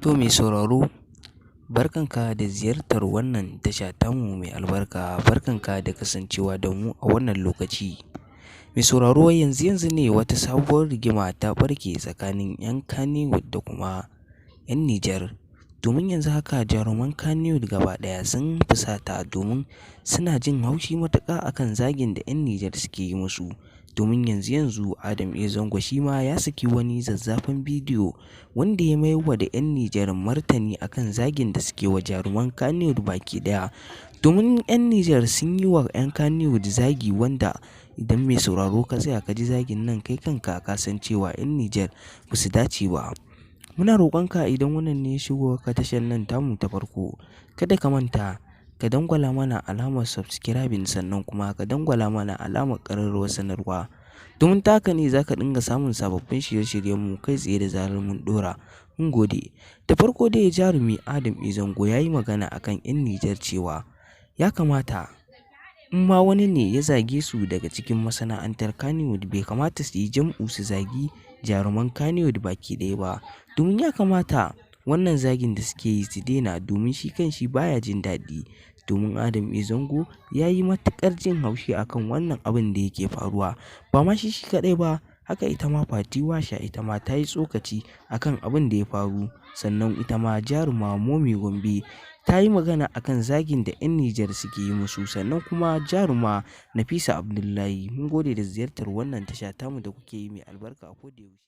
To mai sauraro, barkanka da ziyartar wannan tasha tamu mai albarka, barkanka da kasancewa da mu a wannan lokaci. Mai sauraro yanzu ne wata sabuwar rigima ta ɓarke tsakanin 'yan Kannywood da kuma 'yan Niger. Domin yanzu haka jaruman Kannywood gaba ɗaya sun fusata domin suna jin haushi matuƙa akan zagin da 'yan Niger suke yi musu. Domin yanzu Adam A. Zango shi ma ya saki wani zazzafan bidiyo wanda ya maiwa da 'yan Niger martani akan zagin da suke wa jaruman Kannywood baki ɗaya. Domin 'yan Niger sun yi wa 'yan Kannywood zagi wanda idan mai sauraro ka tsaya ka ji zagin nan kai kanka ka san cewa 'yan Niger ba su dace ba. Muna roƙonka idan wannan ne shigo ka tashar nan tamu ta farko, kada ka manta ka dangwala mana alamar subscribing sannan kuma ka dangwala mana alamar ƙararrawar sanarwa. Domin ta haka ne za ka dinga samun sababbin shirye-shiryenmu kai tsaye da zarar mun ɗora. Mun gode. Da farko dai jarumi Adam A. Zango ya yi magana akan 'yan Niger cewa ya kamata in ma wani ne ya zage su daga cikin masana'antar Kannywood bai kamata su yi jam'u su zagi jaruman Kannywood baki ɗaya ba. Domin ya kamata wannan zagin da suke yi su daina domin shi kanshi baya jin daɗi. Domin Adam A. Zango ya yi matuƙar jin haushi akan wannan abin da yake faruwa. Ba ma shi kaɗai ba, haka ita ma Fati Washa ita ma ta yi tsokaci akan abin da ya faru. Sannan ita ma jaruma Momi Gombe ta yi magana akan zagin da 'yan Niger suke yi musu. Sannan kuma jaruma Nafisa Abdullahi, mun gode da ziyartar wannan tasha tamu da kuke yi mai albarka a koda yaushe.